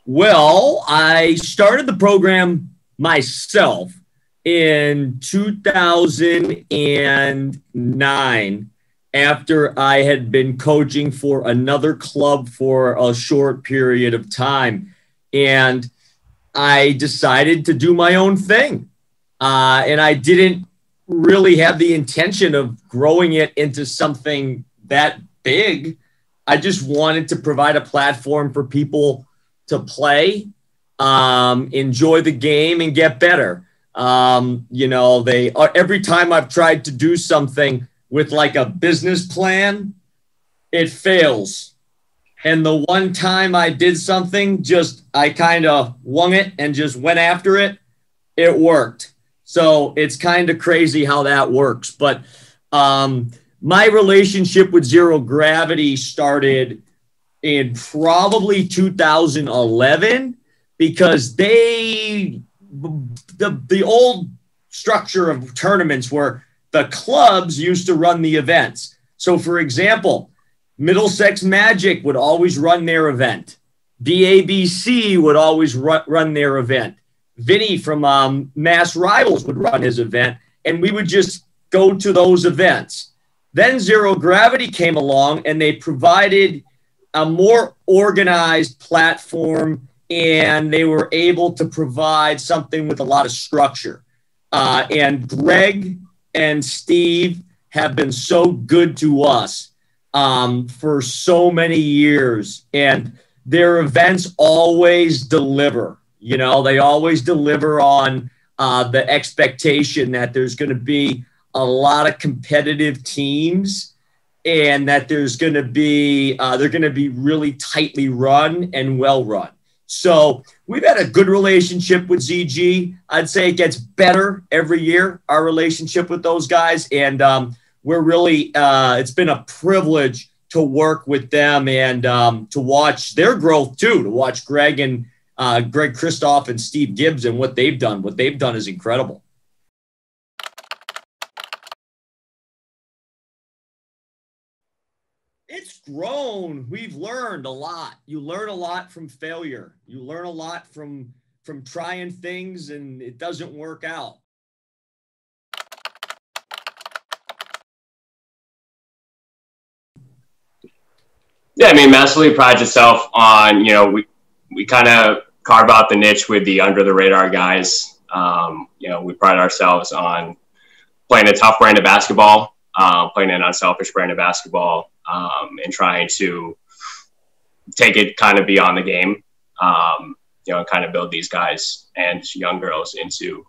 Well, I started the program myself in 2009 after I had been coaching for another club for a short period of time. And I decided to do my own thing. And I didn't really have the intention of growing it into something that big. I just wanted to provide a platform for people to play, enjoy the game, and get better. Every time I've tried to do something with like a business plan, it fails. And the one time I did something, I kind of wung it and just went after it, it worked. So it's kind of crazy how that works. But my relationship with Zero Gravity started in probably 2011 because the old structure of tournaments where the clubs used to run the events. So, for example, Middlesex Magic would always run their event. BABC would always run their event. Vinny from Mass Rivals would run his event, and we would just go to those events. Then Zero Gravity came along, and they provided a more organized platform, and they were able to provide something with a lot of structure. And Greg and Steve have been so good to us for so many years, and their events always deliver. You know, they always deliver on the expectation that there's going to be a lot of competitive teams, and that they're going to be really tightly run and well run. So we've had a good relationship with ZG. I'd say it gets better every year, our relationship with those guys. And we're really, it's been a privilege to work with them and to watch their growth too, to watch Greg Christoph and Steve Gibbs and what they've done. What they've done is incredible. It's grown. We've learned a lot. You learn a lot from failure. You learn a lot from trying things and it doesn't work out. Yeah, I mean, massively pride yourself on, we kind of carve out the niche with the under the radar guys. We pride ourselves on playing a tough brand of basketball, playing an unselfish brand of basketball, and trying to take it kind of beyond the game, and kind of build these guys and young girls into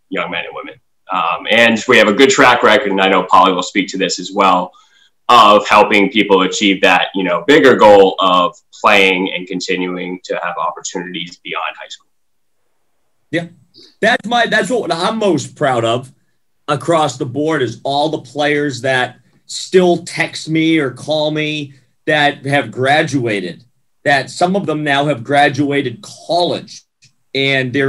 young men and women. And we have a good track record, and I know Polly will speak to this as well, of helping people achieve that, bigger goal of playing and continuing to have opportunities beyond high school. Yeah, that's what I'm most proud of across the board is all the players that still text me or call me that have graduated, that some of them now have graduated college and they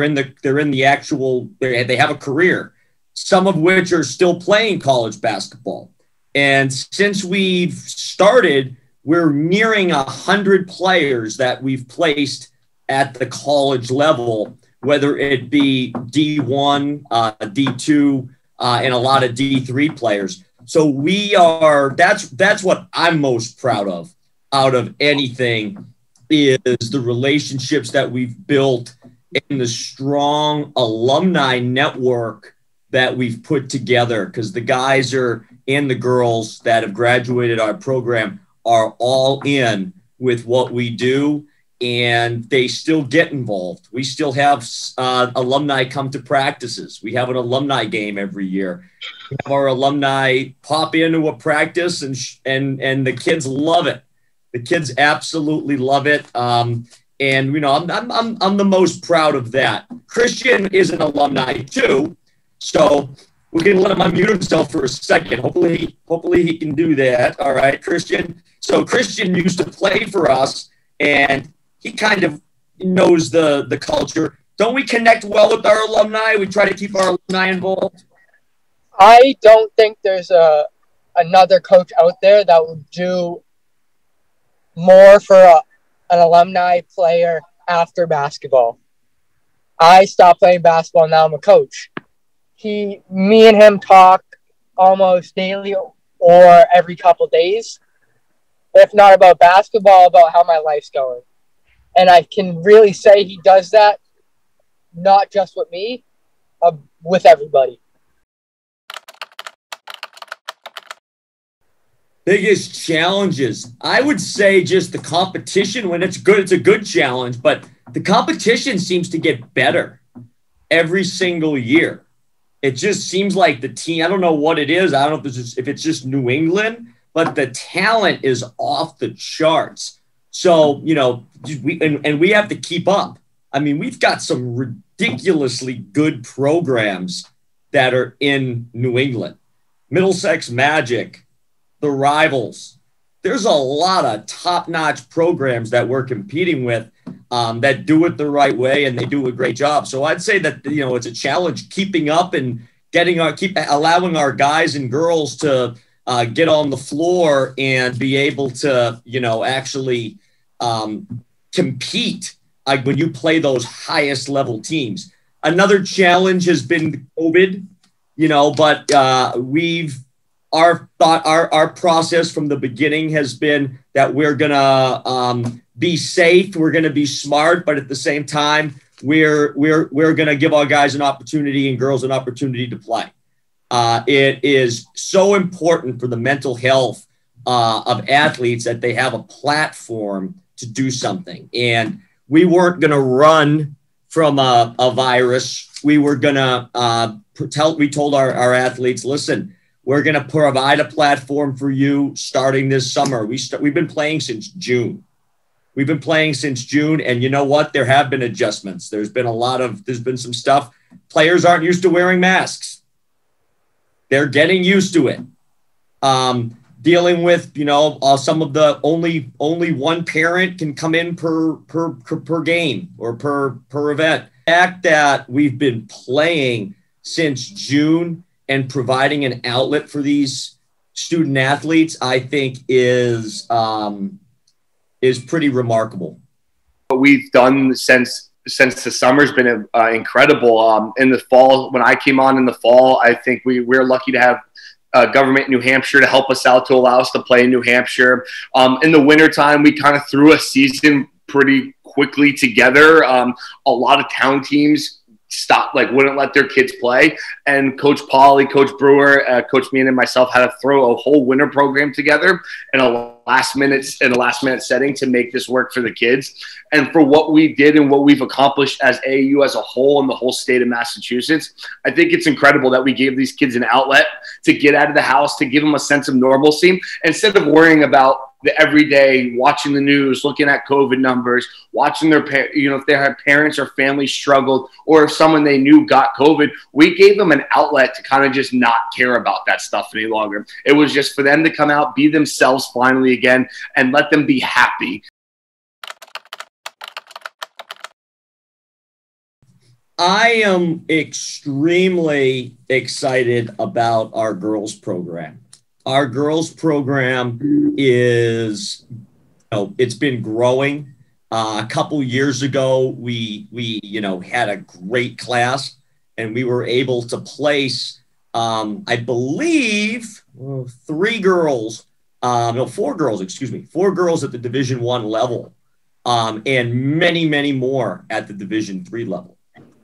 have a career, some of which are still playing college basketball. And since we've started, we're nearing 100 players that we've placed at the college level, whether it be D1, D2, and a lot of D3 players. So that's what I'm most proud of out of anything is the relationships that we've built and the strong alumni network that we've put together, because the guys and the girls that have graduated our program are all in with what we do, and they still get involved. We still have alumni come to practices. We have an alumni game every year. We have our alumni pop into a practice, and the kids love it. The kids absolutely love it. I'm the most proud of that. Christian is an alumni too, so we can let him unmute himself for a second. Hopefully he can do that. All right, Christian. So Christian used to play for us, and he kind of knows the culture. Don't we connect well with our alumni? We try to keep our alumni involved. I don't think there's another coach out there that would do more for an alumni player after basketball. I stopped playing basketball. Now I'm a coach. Me and him talk almost daily or every couple days, if not about basketball, about how my life's going. And I can really say he does that, not just with me, with everybody. Biggest challenges, I would say just the competition. When it's good, it's a good challenge, but the competition seems to get better every single year. It just seems like the team, I don't know what it is. I don't know if it's just New England, but the talent is off the charts. So, we have to keep up. I mean, we've got some ridiculously good programs that are in New England. Middlesex Magic, the Rivals. There's a lot of top-notch programs that we're competing with that do it the right way, and they do a great job. So I'd say that, it's a challenge keeping up and allowing our guys and girls to get on the floor and be able to, actually compete when you play those highest level teams. Another challenge has been COVID, but our process from the beginning has been that we're gonna be safe, we're gonna be smart, but at the same time, we're gonna give our guys an opportunity and girls an opportunity to play. It is so important for the mental health of athletes that they have a platform to do something. And we weren't gonna run from a virus. We were gonna we told our athletes, listen, we're going to provide a platform for you starting this summer. We've been playing since June. And you know what? There have been adjustments. There's been some stuff. Players aren't used to wearing masks. They're getting used to it. Dealing with, some of the only one parent can come in per game or per event. The fact that we've been playing since June and providing an outlet for these student athletes, I think is pretty remarkable. What we've done since the summer's been incredible. In the fall, when I came on in the fall, I think we're lucky to have government in New Hampshire to help us out to allow us to play in New Hampshire. In the wintertime, we kind of threw a season pretty quickly together. A lot of town teams wouldn't let their kids play. And Coach Pauly, Coach Brewer, Coach Meehan and myself had to throw a whole winter program together in a last minute setting to make this work for the kids. And for what we did and what we've accomplished as AAU as a whole in the whole state of Massachusetts, I think it's incredible that we gave these kids an outlet to get out of the house, to give them a sense of normalcy, instead of worrying about the everyday, watching the news, looking at COVID numbers, watching if their parents or family struggled, or if someone they knew got COVID. We gave them an outlet to kind of just not care about that stuff any longer. It was just for them to come out, be themselves finally again, and let them be happy. I am extremely excited about our girls program. Our girls program is, it's been growing. A couple years ago, we had a great class, and we were able to place, I believe, four girls at the Division I level, and many, many more at the Division III level.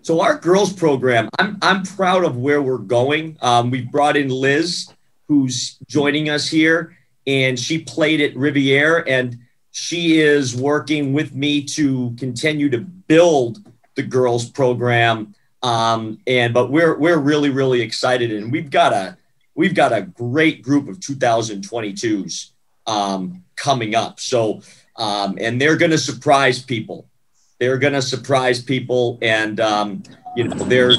So our girls program, I'm proud of where we're going. We brought in Liz, who's joining us here, and she played at Riviere, and she is working with me to continue to build the girls program. But we're really, really excited, and we've got a great group of 2022s coming up. So, and they're going to surprise people. They're going to surprise people, and you know, there's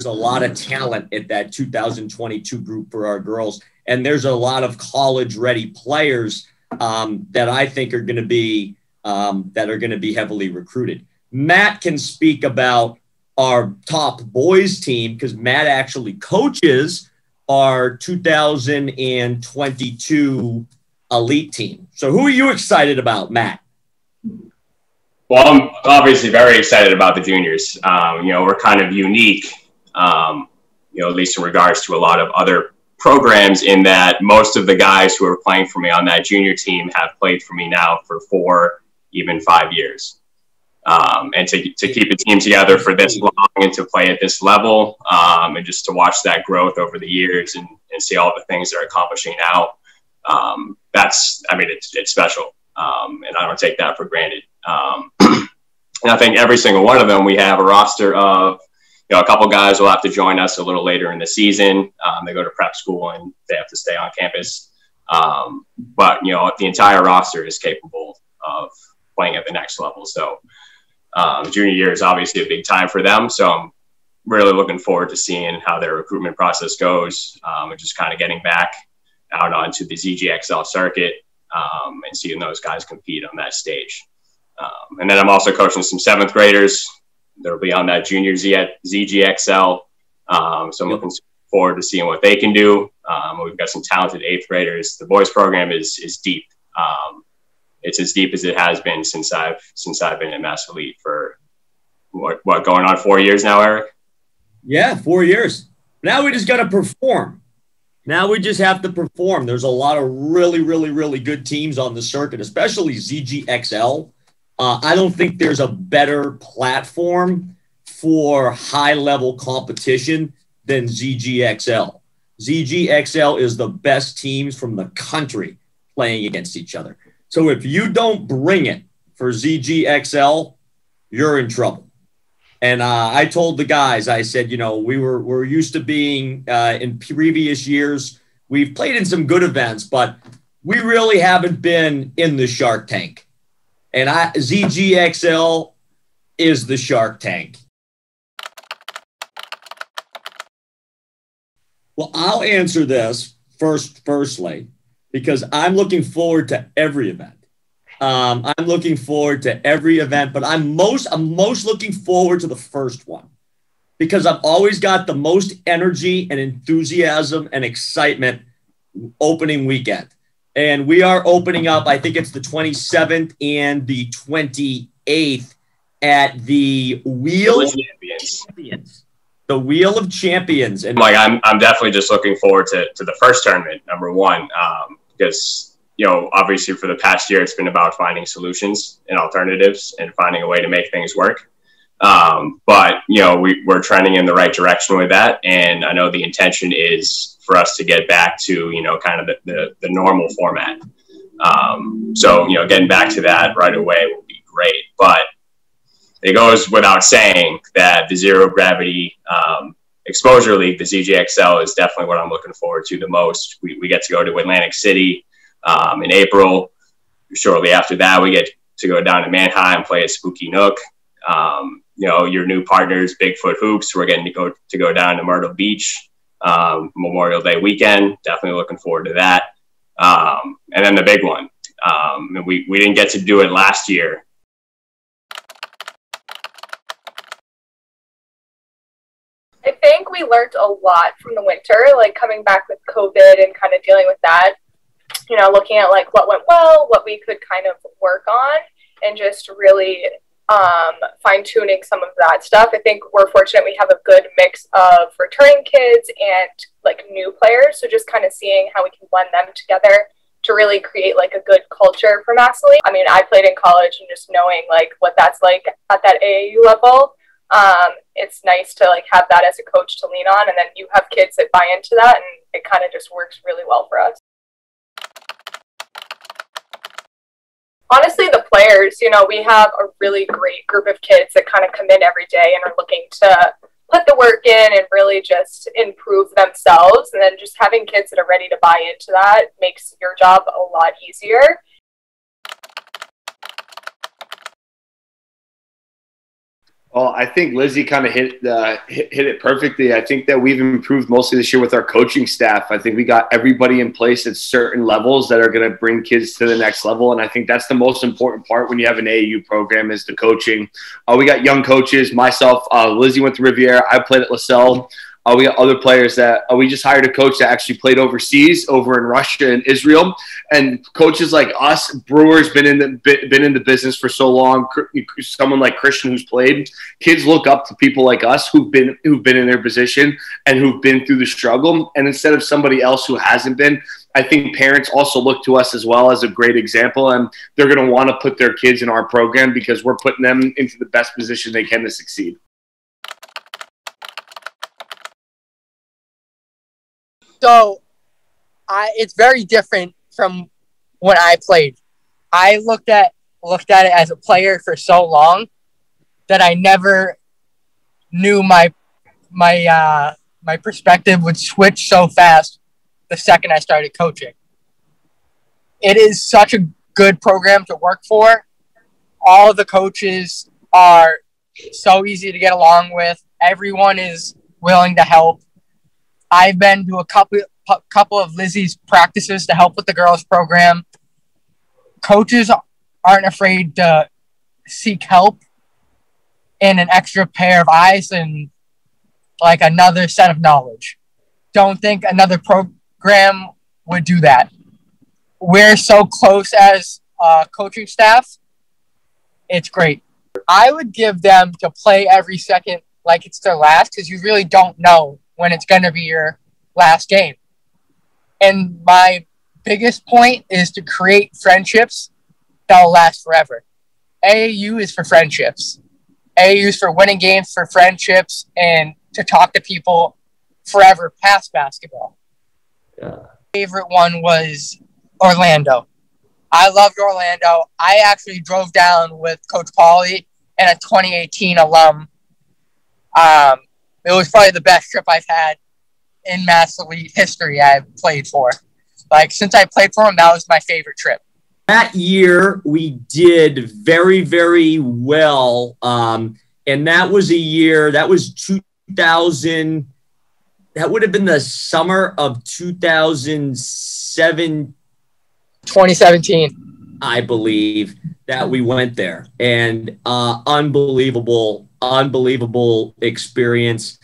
a lot of talent at that 2022 group for our girls, and there's a lot of college-ready players that I think are going to be heavily recruited. Matt can speak about our top boys team because Matt actually coaches our 2022 elite team. So who are you excited about, Matt? Well, I'm obviously very excited about the juniors. You know, we're kind of unique, you know, at least in regards to a lot of other programs, in that most of the guys who are playing for me on that junior team have played for me now for 4, even 5 years. And to keep a team together for this long and to play at this level, and just to watch that growth over the years and see all the things they're accomplishing now, that's, I mean, it's special. And I don't take that for granted. And I think every single one of them, we have a roster of, you know, a couple guys will have to join us a little later in the season. They go to prep school and they have to stay on campus. But, you know, the entire roster is capable of playing at the next level. So junior year is obviously a big time for them. So I'm really looking forward to seeing how their recruitment process goes, and just kind of getting back out onto the ZGXL circuit, and seeing those guys compete on that stage. And then I'm also coaching some 7th graders. They'll be on that junior ZGXL. So I'm looking forward to seeing what they can do. We've got some talented 8th graders. The boys program is deep. It's as deep as it has been since I've been in Mass Elite for what going on 4 years now, Eric? Yeah, 4 years. Now we just got to perform. Now we just have to perform. There's a lot of really, really, really good teams on the circuit, especially ZGXL. I don't think there's a better platform for high-level competition than ZGXL. ZGXL is the best teams from the country playing against each other. So if you don't bring it for ZGXL, you're in trouble. And I told the guys, I said, you know, we're used to being in previous years. We've played in some good events, but we really haven't been in the Shark Tank. And ZGXL is the Shark Tank. Well, I'll answer this firstly, because I'm looking forward to every event. I'm looking forward to every event, but I'm most looking forward to the first one because I've always got the most energy and enthusiasm and excitement opening weekend. And we are opening up, I think it's the 27th and the 28th at the Wheel of Champions. The Wheel of Champions. And like, I'm definitely just looking forward to the first tournament, number one, because, you know, obviously for the past year, it's been about finding solutions and alternatives and finding a way to make things work. But, you know, we're trending in the right direction with that. And I know the intention is for us to get back to, you know, kind of the normal format. So, you know, getting back to that right away will be great. But it goes without saying that the Zero Gravity Exposure League, the ZGXL, is definitely what I'm looking forward to the most. We get to go to Atlantic City in April. Shortly after that, we get to go down to Manheim, play at Spooky Nook. You know, your new partners, Bigfoot Hoops, we're getting to go down to Myrtle Beach Memorial Day weekend. Definitely looking forward to that. And then the big one. We didn't get to do it last year. I think we learned a lot from the winter, like coming back with COVID and kind of dealing with that, you know, looking at like what went well, what we could kind of work on, and just really fine-tuning some of that stuff. I think we're fortunate we have a good mix of returning kids and like new players, so just kind of seeing how we can blend them together to really create like a good culture for Mass Elite. I mean, I played in college, and just knowing like what that's like at that AAU level, it's nice to like have that as a coach to lean on, and then you have kids that buy into that, and it kind of just works really well for us. Honestly, the players, you know, we have a really great group of kids that kind of come in every day and are looking to put the work in and really just improve themselves. And then just having kids that are ready to buy into that makes your job a lot easier. Well, I think Lizzie kind of hit it perfectly. I think that we've improved mostly this year with our coaching staff. I think we got everybody in place at certain levels that are going to bring kids to the next level. And I think that's the most important part when you have an AAU program is the coaching. We got young coaches. Myself, Lizzie went to Riviera. I played at LaSalle. We got other players that we just hired a coach that actually played overseas over in Russia and Israel. And coaches like us, Brewer's been in the business for so long. Someone like Christian who's played. Kids look up to people like us who've been in their position and who've been through the struggle. And instead of somebody else who hasn't been, I think parents also look to us as well as a great example. And they're going to want to put their kids in our program because we're putting them into the best position they can to succeed. So, it's very different from when I played. I looked at it as a player for so long that I never knew my perspective would switch so fast the second I started coaching. It is such a good program to work for. All the coaches are so easy to get along with. Everyone is willing to help. I've been to a couple of Lizzie's practices to help with the girls program. Coaches aren't afraid to seek help and an extra pair of eyes and like another set of knowledge. Don't think another program would do that. We're so close as coaching staff. It's great. I would give them to play every second like it's their last because you really don't know when it's going to be your last game. And my biggest point is to create friendships that will last forever. AAU is for friendships. AAU is for winning games, for friendships, and to talk to people forever past basketball. Yeah. Favorite one was Orlando. I loved Orlando. I actually drove down with Coach Pauly and a 2018 alum. It was probably the best trip I've had in Mass Elite history I've played for. Like, since I played for him, that was my favorite trip. That year, we did very, very well. And that was a year, that was 2000, that would have been the summer of 2017, I believe, that we went there. And unbelievable experience.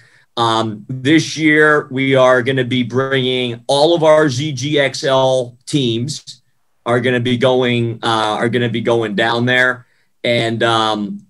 This year, we are going to be bringing all of our ZGXL teams are going to be going down there. And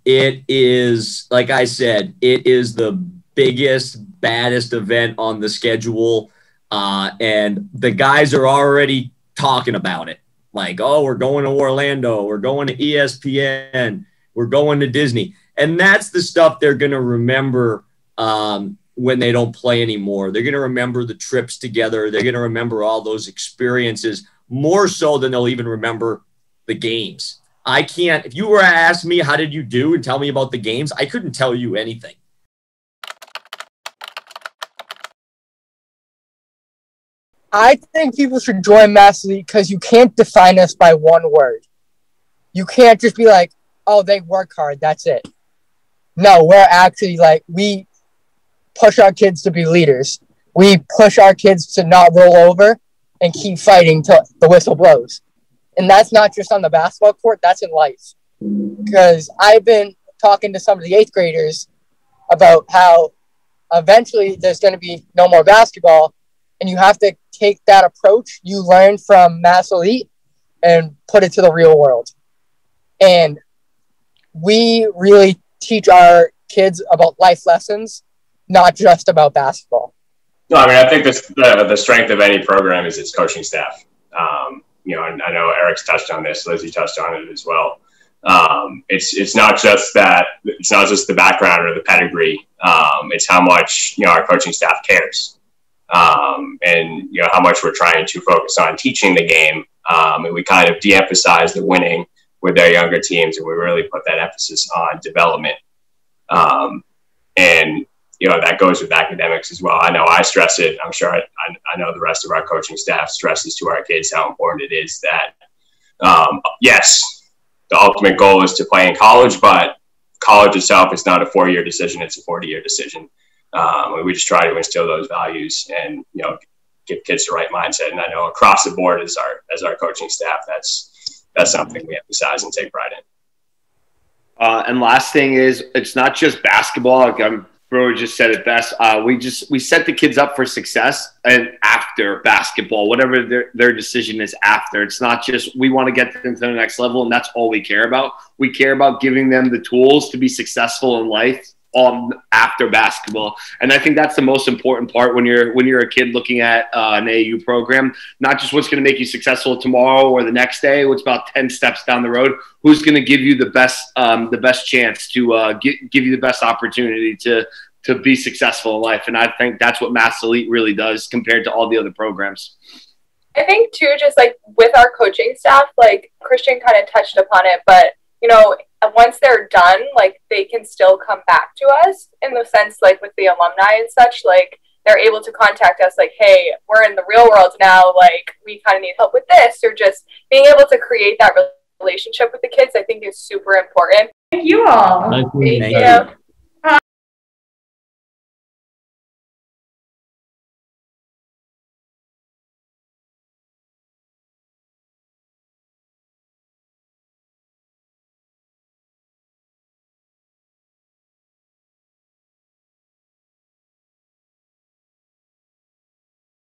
it is, like I said, it is the biggest, baddest event on the schedule. And the guys are already talking about it. Like, oh, we're going to Orlando. We're going to ESPN. We're going to Disney. And that's the stuff they're going to remember when they don't play anymore. They're going to remember the trips together. They're going to remember all those experiences more so than they'll even remember the games. I can't, if you were to ask me, how did you do and tell me about the games, I couldn't tell you anything. I think people should join Mass Elite because you can't define us by one word. You can't just be like, oh, they work hard, that's it. No, we're actually like, we push our kids to be leaders. We push our kids to not roll over and keep fighting till the whistle blows. And that's not just on the basketball court, that's in life. Because I've been talking to some of the 8th graders about how eventually there's going to be no more basketball, and you have to take that approach you learned from Mass Elite and put it to the real world. And we really teach our kids about life lessons, not just about basketball. No, I mean, I think the strength of any program is its coaching staff. And I know Eric's touched on this, Lizzie touched on it as well. It's not just the background or the pedigree. It's how much, our coaching staff cares. And how much we're trying to focus on teaching the game. And we kind of de-emphasize the winning with their younger teams, and we really put that emphasis on development. And that goes with academics as well. I know I stress it. I'm sure I know the rest of our coaching staff stresses to our kids how important it is that, yes, the ultimate goal is to play in college, but college itself is not a 4-year decision; it's a 40-year decision. We just try to instill those values and give kids the right mindset. And I know across the board as our coaching staff, that's something we emphasize and take pride in. And last thing is, it's not just basketball. Like Brewer just said it best. We set the kids up for success and after basketball, whatever their decision is after. It's not just we want to get them to the next level and that's all we care about. We care about giving them the tools to be successful in life after basketball. And I think that's the most important part when you're a kid looking at an AAU program, not just what's going to make you successful tomorrow or the next day, what's about 10 steps down the road, who's going to give you the best chance to give you the best opportunity to be successful in life. And I think that's what Mass Elite really does compared to all the other programs. I think too, just like with our coaching staff, like Christian kind of touched upon it, but once they're done, like they can still come back to us in the sense, like with the alumni and such, like they're able to contact us like, hey, we're in the real world now, like we kind of need help with this, or just being able to create that relationship with the kids, I think is super important. Thank you all. Thank you.